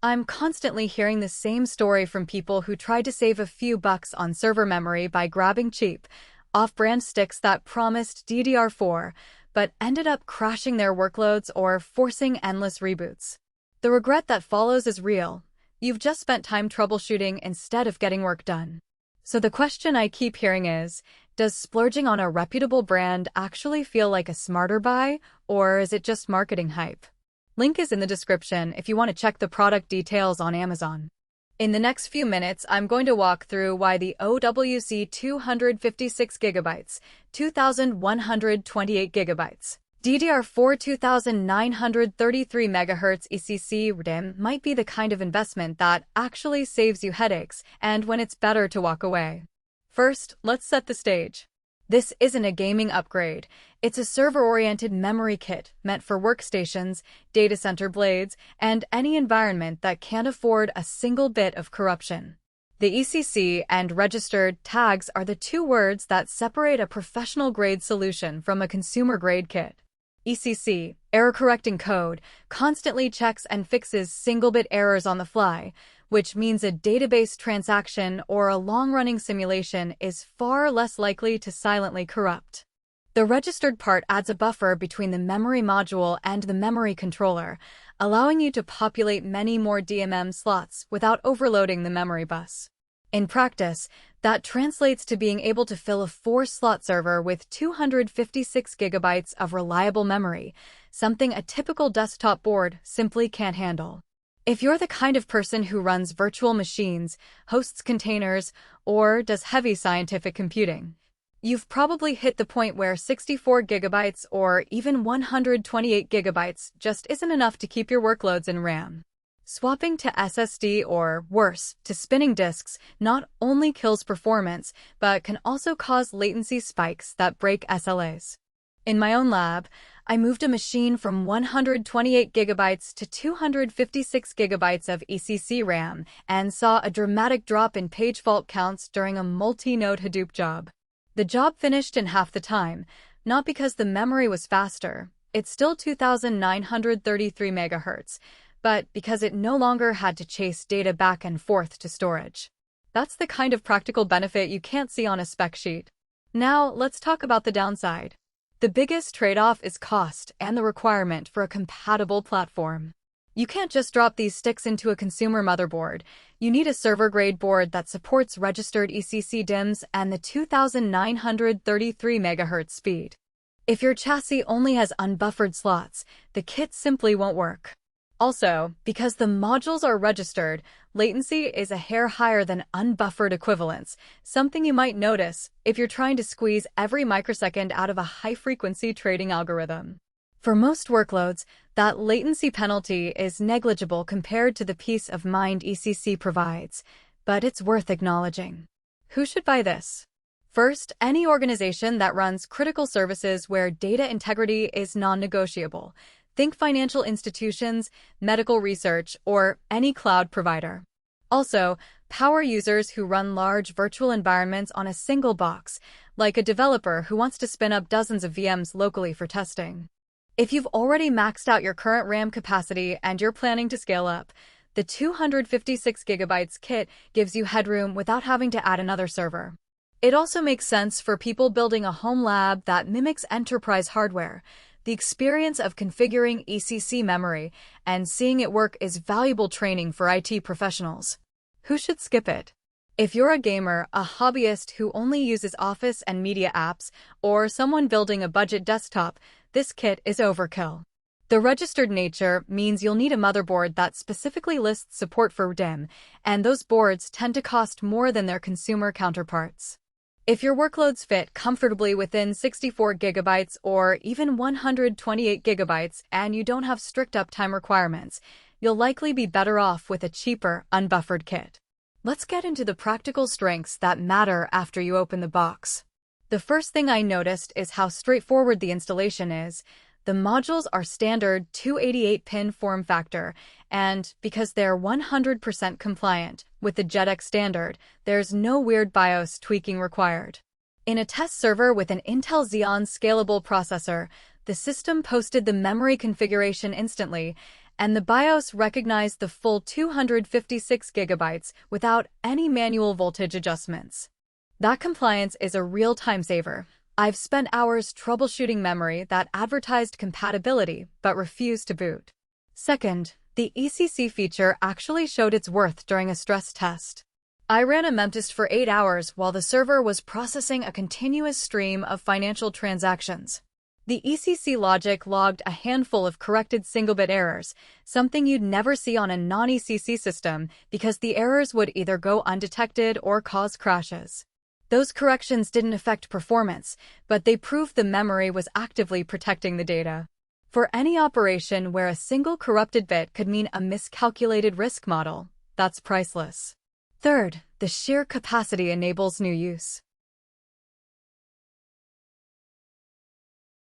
I'm constantly hearing the same story from people who tried to save a few bucks on server memory by grabbing cheap, off-brand sticks that promised DDR4, but ended up crashing their workloads or forcing endless reboots. The regret that follows is real. You've just spent time troubleshooting instead of getting work done. So the question I keep hearing is, does splurging on a reputable brand actually feel like a smarter buy, or is it just marketing hype? Link is in the description if you want to check the product details on Amazon. In the next few minutes, I'm going to walk through why the OWC 256GB 2x128GB DDR4 2933MHz ECC RDIMM might be the kind of investment that actually saves you headaches and when it's better to walk away. First, let's set the stage. This isn't a gaming upgrade. It's a server-oriented memory kit meant for workstations, data center blades, and any environment that can't afford a single bit of corruption. The ECC and registered tags are the two words that separate a professional-grade solution from a consumer-grade kit. ECC, error-correcting code, constantly checks and fixes single-bit errors on the fly, which means a database transaction or a long-running simulation is far less likely to silently corrupt. The registered part adds a buffer between the memory module and the memory controller, allowing you to populate many more DMM slots without overloading the memory bus. In practice, that translates to being able to fill a 4-slot server with 256GB of reliable memory, something a typical desktop board simply can't handle. If you're the kind of person who runs virtual machines, hosts containers, or does heavy scientific computing, you've probably hit the point where 64GB or even 128GB just isn't enough to keep your workloads in RAM. Swapping to SSD or, worse, to spinning disks not only kills performance, but can also cause latency spikes that break SLAs. In my own lab, I moved a machine from 128GB to 256GB of ECC RAM and saw a dramatic drop in page fault counts during a multi-node Hadoop job. The job finished in half the time, not because the memory was faster, it's still 2933MHz, but because it no longer had to chase data back and forth to storage. That's the kind of practical benefit you can't see on a spec sheet. Now, let's talk about the downside. The biggest trade-off is cost and the requirement for a compatible platform. You can't just drop these sticks into a consumer motherboard. You need a server-grade board that supports registered ECC DIMMs and the 2933MHz speed. If your chassis only has unbuffered slots, the kit simply won't work. Also, because the modules are registered, latency is a hair higher than unbuffered equivalents, something you might notice if you're trying to squeeze every microsecond out of a high-frequency trading algorithm. For most workloads, that latency penalty is negligible compared to the peace of mind ECC provides, but it's worth acknowledging. Who should buy this? First, any organization that runs critical services where data integrity is non-negotiable. Think financial institutions, medical research, or any cloud provider. Also, power users who run large virtual environments on a single box, like a developer who wants to spin up dozens of VMs locally for testing. If you've already maxed out your current RAM capacity and you're planning to scale up, the 256GB kit gives you headroom without having to add another server. It also makes sense for people building a home lab that mimics enterprise hardware. The experience of configuring ECC memory and seeing it work is valuable training for IT professionals. Who should skip it? If you're a gamer, a hobbyist who only uses Office and media apps, or someone building a budget desktop, this kit is overkill. The registered nature means you'll need a motherboard that specifically lists support for DIMM, and those boards tend to cost more than their consumer counterparts. If your workloads fit comfortably within 64GB or even 128GB and you don't have strict uptime requirements, you'll likely be better off with a cheaper, unbuffered kit. Let's get into the practical strengths that matter after you open the box. The first thing I noticed is how straightforward the installation is. The modules are standard 288-pin form factor, and because they're 100% compliant with the JEDEC standard, there's no weird BIOS tweaking required. In a test server with an Intel Xeon scalable processor, the system posted the memory configuration instantly, and the BIOS recognized the full 256 GB without any manual voltage adjustments. That compliance is a real time saver. I've spent hours troubleshooting memory that advertised compatibility but refused to boot. Second, the ECC feature actually showed its worth during a stress test. I ran a memtest for 8 hours while the server was processing a continuous stream of financial transactions. The ECC logic logged a handful of corrected single-bit errors, something you'd never see on a non-ECC system because the errors would either go undetected or cause crashes. Those corrections didn't affect performance, but they proved the memory was actively protecting the data. For any operation where a single corrupted bit could mean a miscalculated risk model, that's priceless. Third, the sheer capacity enables new use.